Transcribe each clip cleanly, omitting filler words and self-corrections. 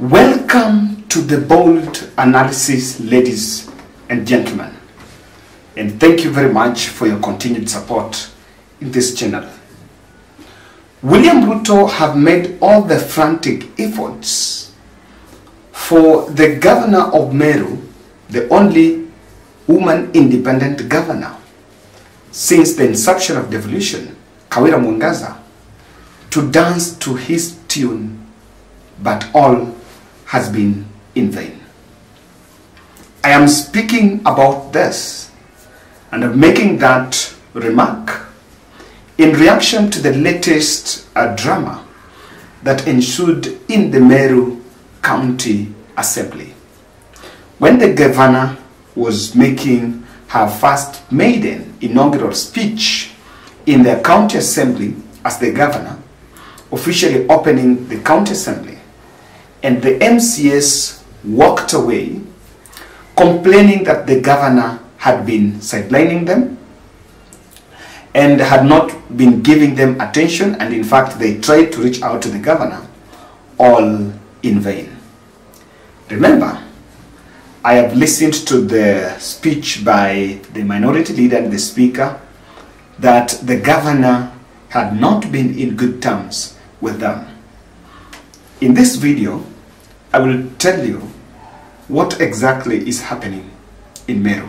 Welcome to the bold analysis, ladies and gentlemen, and thank you very much for your continued support in this channel. William Ruto have made all the frantic efforts for the governor of Meru, the only woman independent governor since the inception of devolution, Kawira Mwanga, to dance to his tune, but all has been in vain. I am speaking about this and I'm making that remark in reaction to the latest drama that ensued in the Meru County Assembly, when the governor was making her first maiden inaugural speech in the county assembly as the governor, officially opening the county assembly, and the MCAs walked away complaining that the governor had been sidelining them and had not been giving them attention, and in fact they tried to reach out to the governor, all in vain. Remember, I have listened to the speech by the minority leader and the speaker that the governor had not been in good terms with them. In this video, I will tell you what exactly is happening in Meru.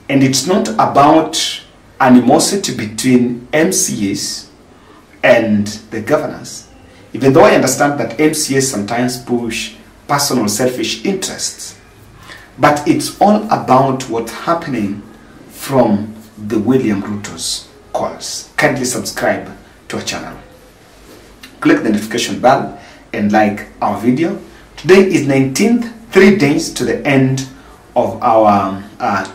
And it's not about animosity between MCAs and the governors, even though I understand that MCAs sometimes push personal selfish interests. But it's all about what's happening from the William Ruto's calls. Kindly subscribe to our channel. Click the notification bell and like our video. Today is 19th, 3 days to the end of our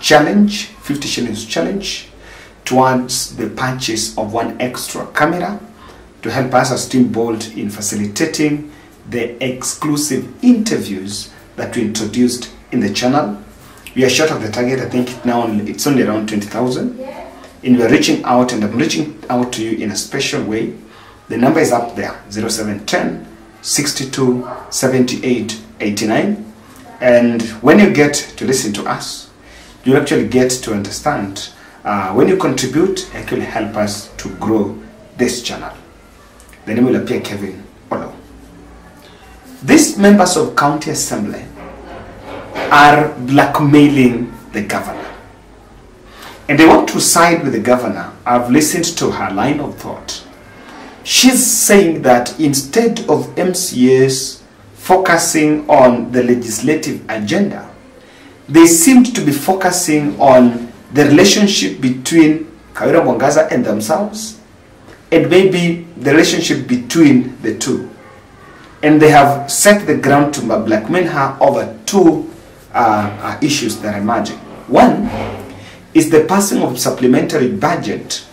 challenge, 50 shillings challenge, towards the purchase of one extra camera to help us as Team Bold in facilitating the exclusive interviews that we introduced in the channel. We are short of the target. I think now it's only around 20,000, and we are reaching out, and I'm reaching out to you in a special way. The number is up there, 0710 62 78 89, and when you get to listen to us, you actually get to understand when you contribute, actually help us to grow this channel. The name will appear Kevin Olo. These members of county assembly are blackmailing the governor, and they want to side with the governor. I've listened to her line of thought. She's saying that instead of MCAs focusing on the legislative agenda, they seemed to be focusing on the relationship between Kawira Mwanga and themselves, and maybe the relationship between the two. And they have set the ground to blackmail her over two issues that are emerging. One is the passing of supplementary budget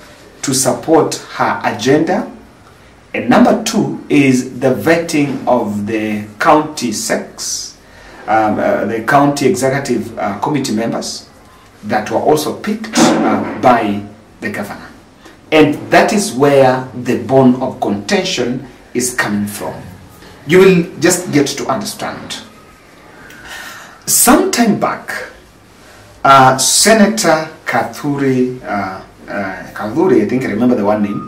to support her agenda, and number two is the vetting of the county the county executive committee members that were also picked by the governor. And that is where the bone of contention is coming from. You will just get to understand. Some time back, Senator Kawira, I think I remember the one name,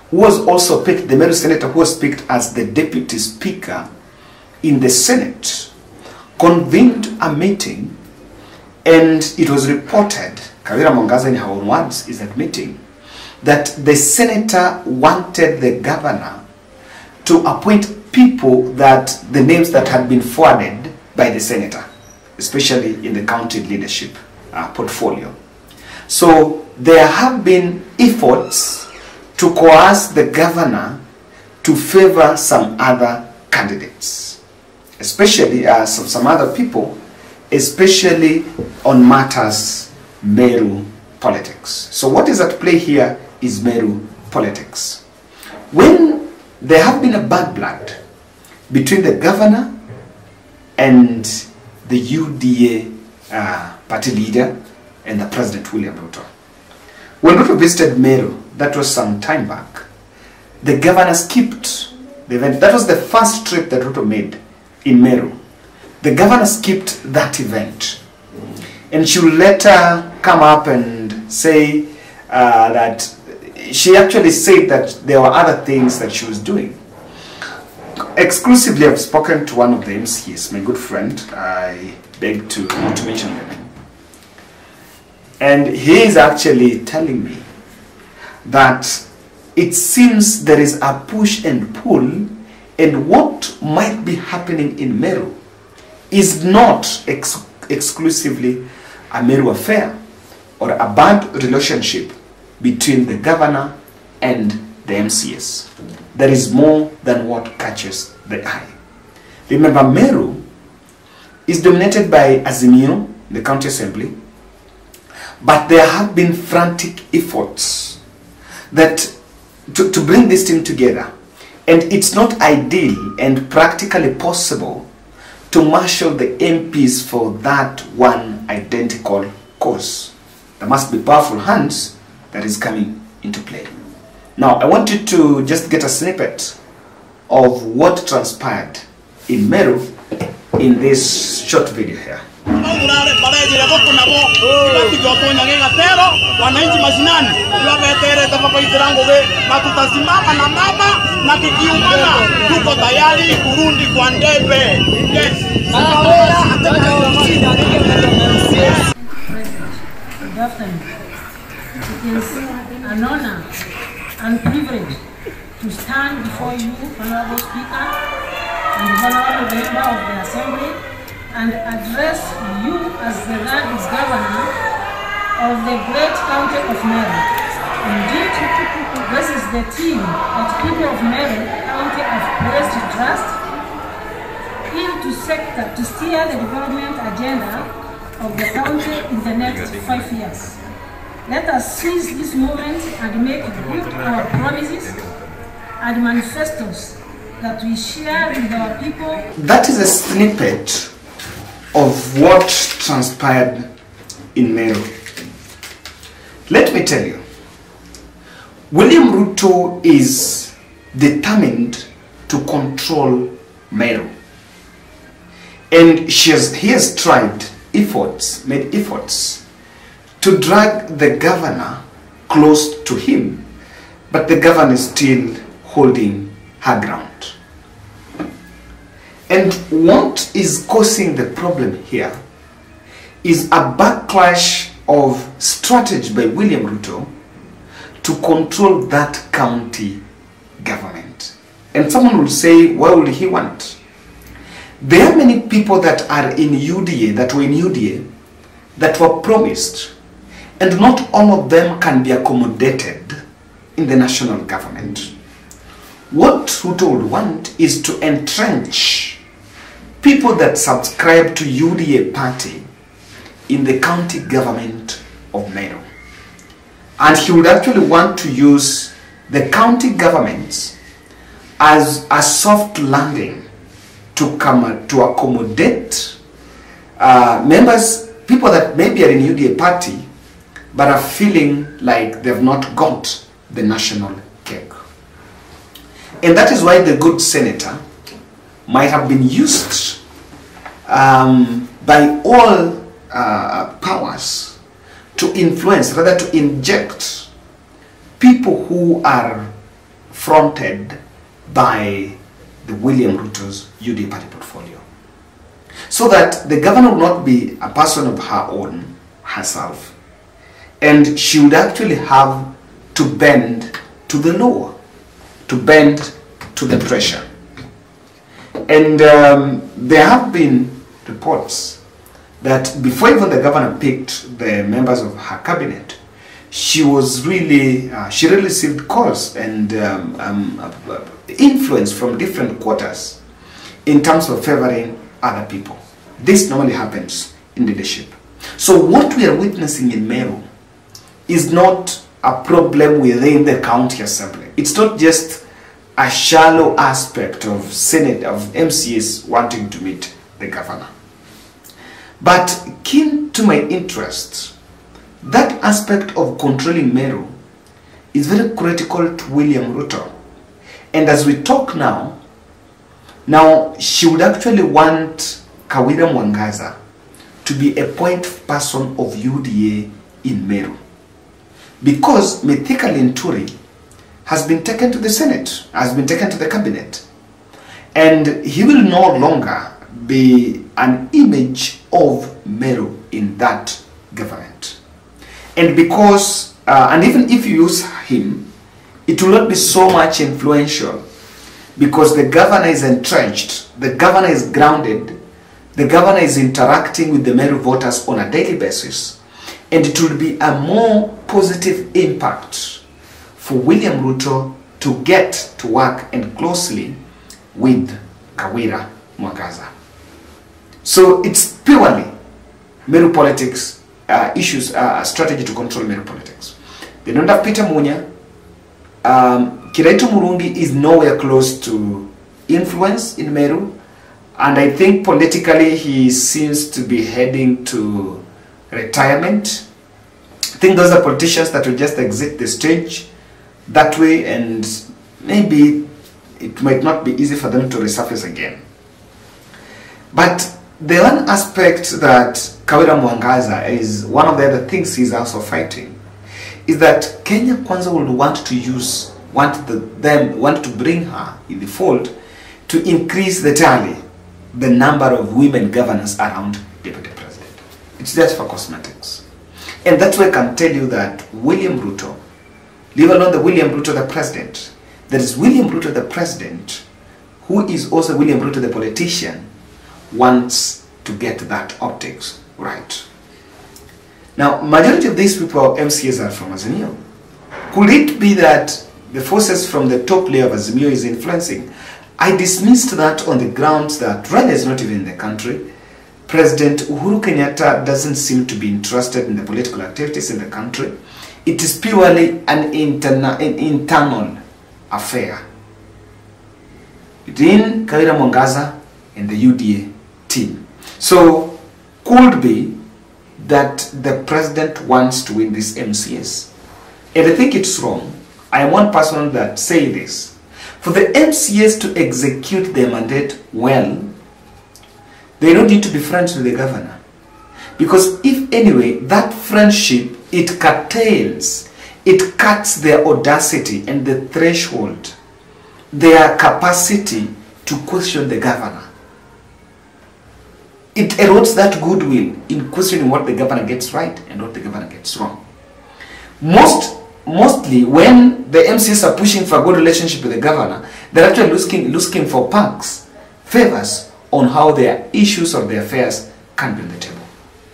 who was also picked, the Meru senator who was picked as the deputy speaker in the Senate, convened a meeting, and it was reported, Kawira Mwanga in her own words is admitting, that the senator wanted the governor to appoint people that, the names that had been forwarded by the senator, especially in the county leadership portfolio. So there have been efforts to coerce the governor to favor some other candidates, especially some other people, especially on matters Meru politics. So what is at play here is Meru politics. When there have been a bad blood between the governor and the UDA party leader and the President William Ruto. When Ruto visited Meru, that was some time back, the governor skipped the event. That was the first trip that Ruto made in Meru. The governor skipped that event, and she will later come up and say that she actually said that there were other things that she was doing. Exclusively, I've spoken to one of the MCAs, my good friend. I beg to not mention them. And he is actually telling me that it seems there is a push and pull, and what might be happening in Meru is not exclusively a Meru affair or a bad relationship between the governor and the MCAs. There is more than what catches the eye. Remember, Meru is dominated by Azimio, the county assembly, but there have been frantic efforts that to bring this team together, and it's not ideal and practically possible to marshal the MPs for that one identical cause. There must be powerful hands that is coming into play. Now, I want you to just get a snippet of what transpired in Meru in this short video here. It is an honor and privilege to stand before you, Honorable Speaker and Honorable Member of the Assembly, and address you as the Governor of the great county of Meru. Indeed, this is the team that people of Meru County have placed trust into sector to steer the development agenda of the county in the next 5 years. Let us seize this moment and make good our promises and manifestos that we share with our people. That is a snippet of what transpired in Meru. Let me tell you, William Ruto is determined to control Meru. And he has tried made efforts to drag the governor close to him, but the governor is still holding her ground. And what is causing the problem here is a backlash of strategy by William Ruto to control that county government. And someone will say, what would he want? There are many people that are in UDA, that were promised, and not all of them can be accommodated in the national government. What Ruto would want is to entrench people that subscribe to UDA party in the county government of Meru. And he would actually want to use the county governments as a soft landing to accommodate members, people that maybe are in UDA party, but are feeling like they've not got the national cake. And that is why the good senator might have been used by all powers to influence, rather to inject people who are fronted by the William Ruto's UDA party portfolio. So that the governor will not be a person of her own, herself, and she would actually have to bend to the law, to bend to the pressure. And there have been reports that before even the governor picked the members of her cabinet, she really received calls and influence from different quarters in terms of favoring other people. This normally happens in leadership. So what we are witnessing in Meru is not a problem within the county assembly. It's not just a shallow aspect of Senate, of MCAs wanting to meet the governor. But keen to my interest, that aspect of controlling Meru is very critical to William Ruto. And as we talk now, Now, she would actually want Kawira Mwanga to be a point person of UDA in Meru, because Mithika Linturi has been taken to the Senate, has been taken to the cabinet, and he will no longer be an image of Meru in that government. And because, and even if you use him, it will not be so much influential, because the governor is entrenched, the governor is grounded, the governor is interacting with the Meru voters on a daily basis, and it will be a more positive impact for William Ruto to get to work and closely with Kawira Mwanga. So it's purely Meru politics issues, strategy to control Meru politics. They don't have Peter Munya. Kiraitu Murungi is nowhere close to influence in Meru, and I think politically he seems to be heading to retirement. I think those are politicians that will just exit the stage that way, and maybe it might not be easy for them to resurface again. But the one aspect that Kawira Mwanga is, one of the other things he's also fighting, is that Kenya Kwanza would want to bring her in the fold to increase the tally, the number of women governors around deputy president. It's just for cosmetics. And that's why I can tell you that William Ruto, leave alone the William Ruto the president, there is William Ruto the president, who is also William Ruto the politician, wants to get that optics right. Now, majority of these people, MCAs, are from Azimio. Could it be that the forces from the top layer of Azimio is influencing? I dismissed that on the grounds that Raila is not even in the country. President Uhuru Kenyatta doesn't seem to be interested in the political activities in the country. It is purely an internal affair between Kawira Mwanga and the UDA team. So, could be that the president wants to win these MCAs. And I think it's wrong. I am one person that say this. For the MCAs to execute their mandate well, they don't need to be friends with the governor. Because if anyway, that friendship, it curtails, it cuts their audacity and the threshold, their capacity to question the governor. It erodes that goodwill in questioning what the governor gets right and what the governor gets wrong. Mostly when the MCs are pushing for a good relationship with the governor, they're actually looking for perks, favors on how their issues or their affairs can be on the table.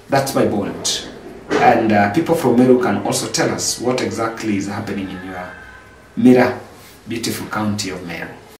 That's my point. And people from Meru can also tell us what exactly is happening in your Mira, beautiful county of Meru.